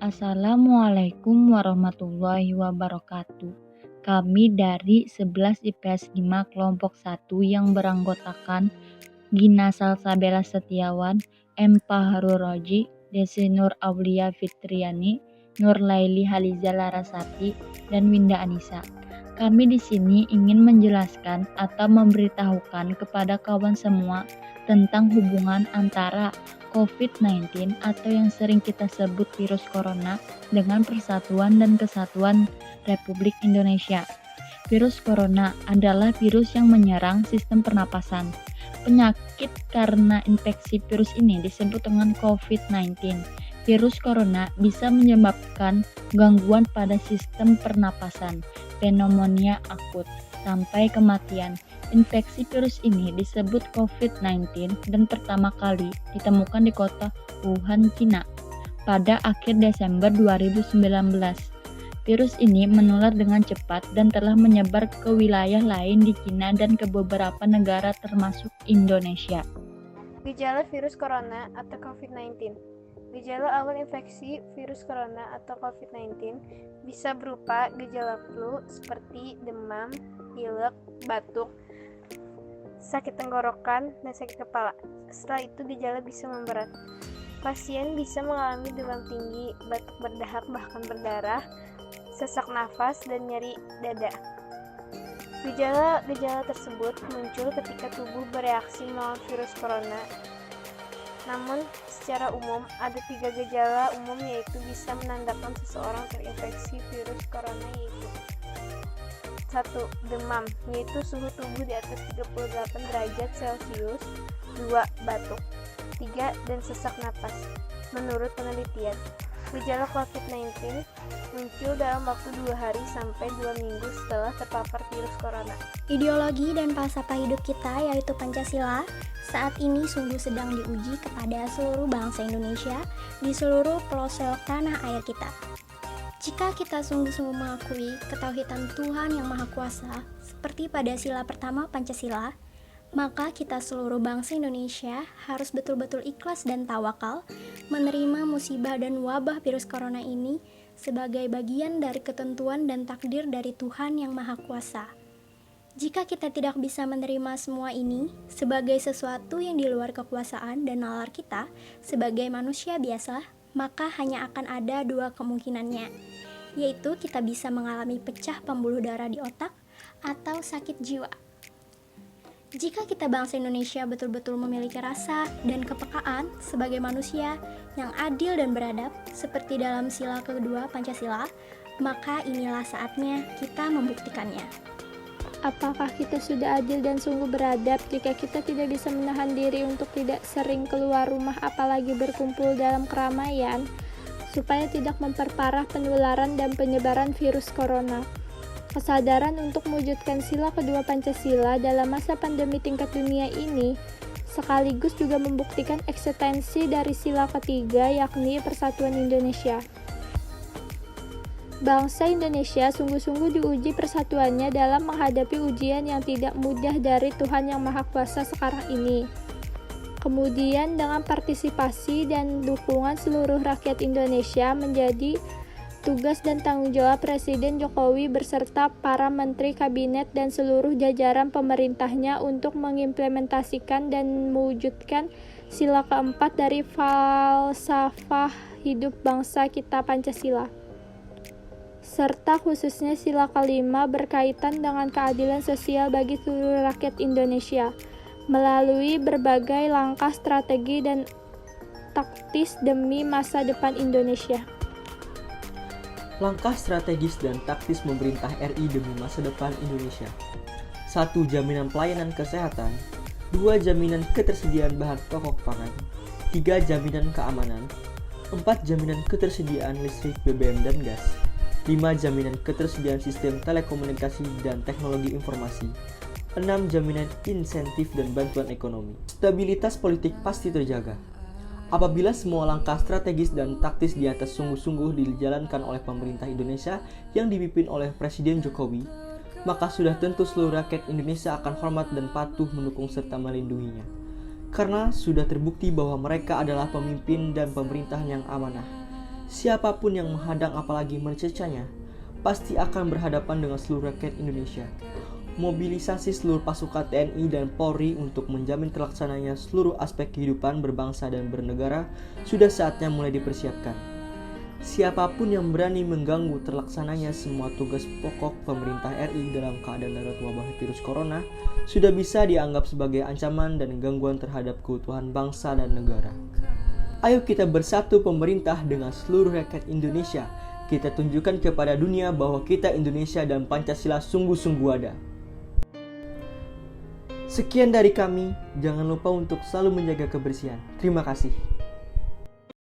Assalamualaikum warahmatullahi wabarakatuh. Kami dari 11 IPS 5 kelompok 1 yang beranggotakan Gina Salsabella Setiawan, M. Paharul Roji, Desi Nur Aulia Fitriani, Nur Laili Haliza Larasati, dan Winda Anissa. Kami di sini ingin menjelaskan atau memberitahukan kepada kawan semua tentang hubungan antara COVID-19 atau yang sering kita sebut virus corona dengan Persatuan dan Kesatuan Republik Indonesia. Virus corona adalah virus yang menyerang sistem pernapasan. Penyakit karena infeksi virus ini disebut dengan COVID-19. Virus corona bisa menyebabkan gangguan pada sistem pernapasan, pneumonia akut, sampai kematian. Infeksi virus ini disebut COVID-19 dan pertama kali ditemukan di kota Wuhan, Cina pada akhir Desember 2019. Virus ini menular dengan cepat dan telah menyebar ke wilayah lain di Cina dan ke beberapa negara termasuk Indonesia. Gejala virus corona atau COVID-19. Gejala awal infeksi virus corona atau COVID-19 bisa berupa gejala flu seperti demam, pilek, batuk, sakit tenggorokan, dan sakit kepala. Setelah itu gejala bisa memberat. Pasien bisa mengalami demam tinggi, batuk berdahak bahkan berdarah, sesak nafas, dan nyeri dada. Gejala-gejala tersebut muncul ketika tubuh bereaksi melawan virus corona. Namun, secara umum, ada 3 gejala umum yaitu bisa menandakan seseorang terinfeksi virus corona yaitu 1. Demam, yaitu suhu tubuh di atas 38 derajat Celcius. 2. Batuk. 3. Dan sesak napas. Menurut penelitian, gejala COVID-19 muncul dalam waktu 2 hari sampai 2 minggu setelah terpapar virus corona. Ideologi dan falsafah hidup kita yaitu Pancasila saat ini sungguh sedang diuji kepada seluruh bangsa Indonesia di seluruh pelosok tanah air kita. Jika kita sungguh-sungguh mengakui ketauhidan Tuhan yang Maha Kuasa, seperti pada sila pertama Pancasila, maka kita seluruh bangsa Indonesia harus betul-betul ikhlas dan tawakal menerima musibah dan wabah virus corona ini sebagai bagian dari ketentuan dan takdir dari Tuhan yang Maha Kuasa. Jika kita tidak bisa menerima semua ini sebagai sesuatu yang di luar kekuasaan dan nalar kita sebagai manusia biasa, maka hanya akan ada 2 kemungkinannya, yaitu kita bisa mengalami pecah pembuluh darah di otak atau sakit jiwa. Jika kita bangsa Indonesia betul-betul memiliki rasa dan kepekaan sebagai manusia yang adil dan beradab, seperti dalam sila kedua Pancasila, maka inilah saatnya kita membuktikannya. Apakah kita sudah adil dan sungguh beradab jika kita tidak bisa menahan diri untuk tidak sering keluar rumah apalagi berkumpul dalam keramaian, supaya tidak memperparah penularan dan penyebaran virus corona? Kesadaran untuk mewujudkan sila kedua Pancasila dalam masa pandemi tingkat dunia ini sekaligus juga membuktikan eksistensi dari sila ketiga yakni Persatuan Indonesia. Bangsa Indonesia sungguh-sungguh diuji persatuannya dalam menghadapi ujian yang tidak mudah dari Tuhan Yang Maha Kuasa sekarang ini. Kemudian dengan partisipasi dan dukungan seluruh rakyat Indonesia menjadi tugas dan tanggung jawab Presiden Jokowi beserta para menteri kabinet dan seluruh jajaran pemerintahnya untuk mengimplementasikan dan mewujudkan sila keempat dari falsafah hidup bangsa kita Pancasila. Serta khususnya sila kelima berkaitan dengan keadilan sosial bagi seluruh rakyat Indonesia melalui berbagai langkah strategi dan taktis demi masa depan Indonesia. Langkah strategis dan taktis pemerintah RI demi masa depan Indonesia. 1. Jaminan pelayanan kesehatan. 2. Jaminan ketersediaan bahan pokok pangan. 3. Jaminan keamanan. 4. Jaminan ketersediaan listrik, BBM, dan gas. 5. Jaminan ketersediaan sistem telekomunikasi dan teknologi informasi. 6. Jaminan insentif dan bantuan ekonomi. Stabilitas politik pasti terjaga. Apabila semua langkah strategis dan taktis di atas sungguh-sungguh dijalankan oleh pemerintah Indonesia yang dipimpin oleh Presiden Jokowi, maka sudah tentu seluruh rakyat Indonesia akan hormat dan patuh mendukung serta melindunginya. Karena sudah terbukti bahwa mereka adalah pemimpin dan pemerintahan yang amanah. Siapapun yang menghadang apalagi mencecahnya, pasti akan berhadapan dengan seluruh rakyat Indonesia. Mobilisasi seluruh pasukan TNI dan Polri untuk menjamin terlaksananya seluruh aspek kehidupan berbangsa dan bernegara sudah saatnya mulai dipersiapkan. Siapapun yang berani mengganggu terlaksananya semua tugas pokok pemerintah RI dalam keadaan darurat wabah virus corona sudah bisa dianggap sebagai ancaman dan gangguan terhadap keutuhan bangsa dan negara. Ayo kita bersatu pemerintah dengan seluruh rakyat Indonesia. Kita tunjukkan kepada dunia bahwa kita Indonesia dan Pancasila sungguh-sungguh ada. Sekian dari kami, jangan lupa untuk selalu menjaga kebersihan. Terima kasih.